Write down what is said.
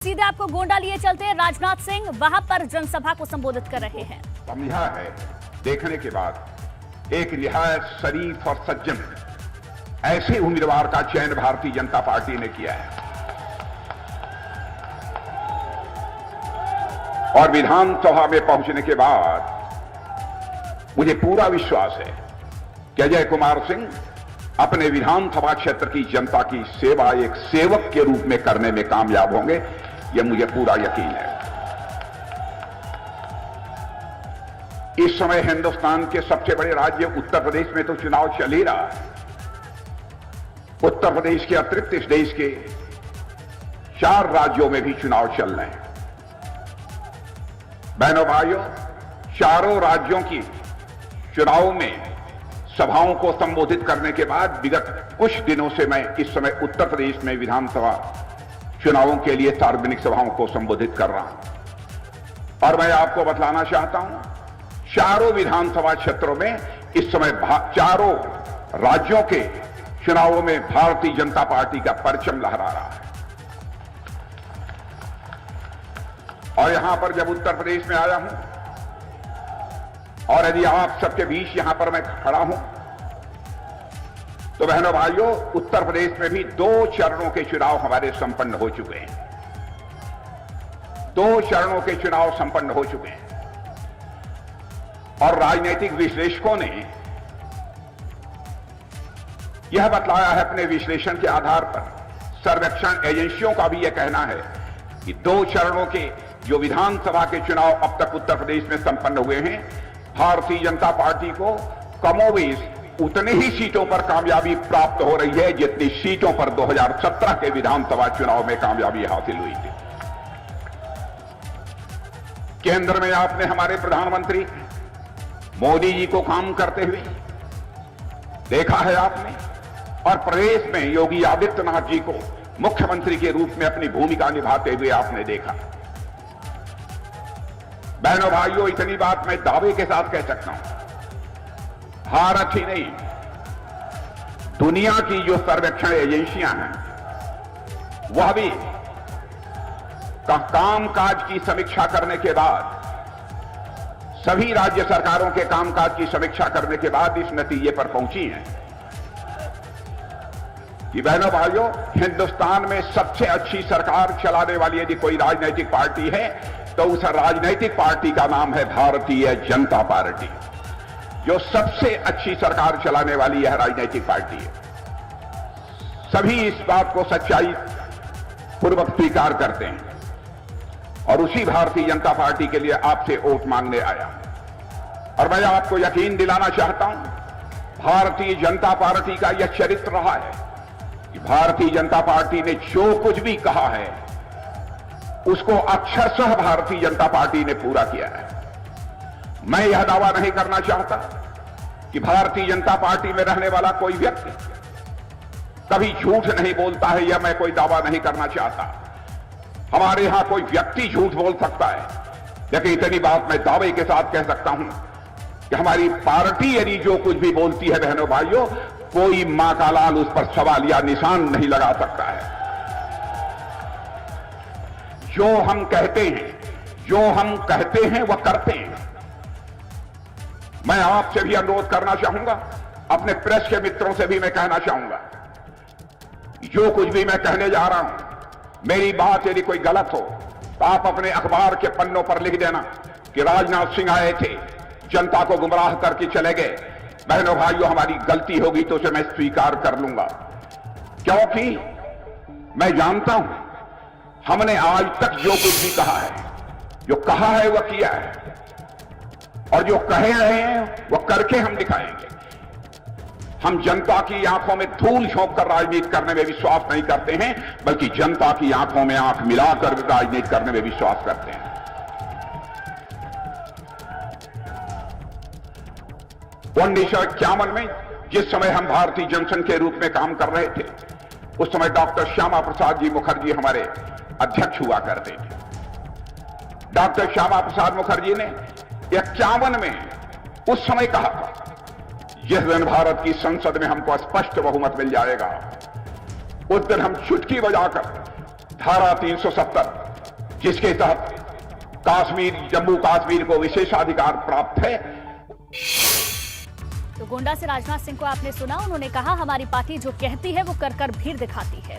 सीधे आपको गोंडा लिए चलते हैं। राजनाथ सिंह वहां पर जनसभा को संबोधित कर रहे हैं। समझा है देखने के बाद एक निहायत शरीफ और सज्जन ऐसे उम्मीदवार का चयन भारतीय जनता पार्टी ने किया है और विधानसभा में पहुंचने के बाद मुझे पूरा विश्वास है कि अजय कुमार सिंह अपने विधानसभा क्षेत्र की जनता की सेवा एक सेवक के रूप में करने में कामयाब होंगे, यह मुझे पूरा यकीन है। इस समय हिंदुस्तान के सबसे बड़े राज्य उत्तर प्रदेश में तो चुनाव चल ही रहा है। उत्तर प्रदेश के अतिरिक्त इस देश के 4 राज्यों में भी चुनाव चल रहे हैं। बहनों भाइयों, चारों राज्यों की चुनाव में सभाओं को संबोधित करने के बाद विगत कुछ दिनों से मैं इस समय उत्तर प्रदेश में विधानसभा चुनावों के लिए सार्वजनिक सभाओं को संबोधित कर रहा हूं और मैं आपको बतलाना चाहता हूं, चारों विधानसभा क्षेत्रों में इस समय चारों राज्यों के चुनावों में भारतीय जनता पार्टी का परचम लहरा रहा है। और यहां पर जब उत्तर प्रदेश में आया हूं और यदि आप सबके बीच यहां पर मैं खड़ा हूं तो बहनों भाइयों, उत्तर प्रदेश में भी 2 चरणों के चुनाव हमारे संपन्न हो चुके हैं। 2 चरणों के चुनाव संपन्न हो चुके हैं और राजनीतिक विश्लेषकों ने यह बतलाया है अपने विश्लेषण के आधार पर, सर्वेक्षण एजेंसियों का भी यह कहना है कि 2 चरणों के जो विधानसभा के चुनाव अब तक उत्तर प्रदेश में संपन्न हुए हैं, भारतीय जनता पार्टी को कमोबेश उतने ही सीटों पर कामयाबी प्राप्त हो रही है जितनी सीटों पर 2017 के विधानसभा चुनाव में कामयाबी हासिल हुई थी। केंद्र में आपने हमारे प्रधानमंत्री मोदी जी को काम करते हुए देखा है आपने, और प्रदेश में योगी आदित्यनाथ जी को मुख्यमंत्री के रूप में अपनी भूमिका निभाते हुए आपने देखा। बहनों भाइयों, इतनी बात मैं दावे के साथ कह सकता हूं, भारत ही नहीं, दुनिया की जो सर्वेक्षण एजेंसियां हैं वह भी कामकाज की समीक्षा करने के बाद, सभी राज्य सरकारों के कामकाज की समीक्षा करने के बाद इस नतीजे पर पहुंची हैं कि बहनों भाइयों, हिंदुस्तान में सबसे अच्छी सरकार चलाने वाली यदि कोई राजनीतिक पार्टी है तो उस राजनीतिक पार्टी का नाम है भारतीय जनता पार्टी। जो सबसे अच्छी सरकार चलाने वाली यह राजनीतिक पार्टी है। सभी इस बात को सच्चाई पूर्वक स्वीकार करते हैं और उसी भारतीय जनता पार्टी के लिए आपसे वोट मांगने आया और मैं आपको यकीन दिलाना चाहता हूं, भारतीय जनता पार्टी का यह चरित्र रहा है कि भारतीय जनता पार्टी ने जो कुछ भी कहा है उसको अक्षरशः भारतीय जनता पार्टी ने पूरा किया है। मैं यह दावा नहीं करना चाहता कि भारतीय जनता पार्टी में रहने वाला कोई व्यक्ति कभी झूठ नहीं बोलता है, यह मैं कोई दावा नहीं करना चाहता। हमारे यहां कोई व्यक्ति झूठ बोल सकता है, लेकिन इतनी बात मैं दावे के साथ कह सकता हूं कि हमारी पार्टी यदि जो कुछ भी बोलती है बहनों भाइयों, कोई मां का लाल उस पर सवाल या निशान नहीं लगा सकता है। जो हम कहते हैं वह करते हैं। मैं आपसे भी अनुरोध करना चाहूंगा, अपने प्रेस के मित्रों से भी मैं कहना चाहूंगा, जो कुछ भी मैं कहने जा रहा हूं, मेरी बात यदि कोई गलत हो तो आप अपने अखबार के पन्नों पर लिख देना कि राजनाथ सिंह आए थे, जनता को गुमराह करके चले गए। बहनों भाइयों, हमारी गलती होगी तो उसे मैं स्वीकार कर लूंगा, क्योंकि मैं जानता हूं हमने आज तक जो कुछ भी कहा है, जो कहा है वह किया है और जो कहे रहे हैं वह करके हम दिखाएंगे। हम जनता की आंखों में धूल झोंक कर राजनीति करने में विश्वास नहीं करते हैं, बल्कि जनता की आंखों में आंख मिलाकर राजनीति करने में विश्वास करते हैं। 1951 में जिस समय हम भारतीय जनसंघ के रूप में काम कर रहे थे, उस समय डॉक्टर श्यामा प्रसाद जी मुखर्जी हमारे अध्यक्ष हुआ करते थे। डॉक्टर श्यामा प्रसाद मुखर्जी ने 51 में उस समय कहा था, जिस दिन भारत की संसद में हमको स्पष्ट बहुमत मिल जाएगा, उस दिन हम चुटकी बजाकर धारा 370 जिसके तहत कश्मीर, जम्मू कश्मीर को विशेषाधिकार प्राप्त है। तो गोंडा से राजनाथ सिंह को आपने सुना, उन्होंने कहा हमारी पार्टी जो कहती है वो कर कर भीड़ दिखाती है।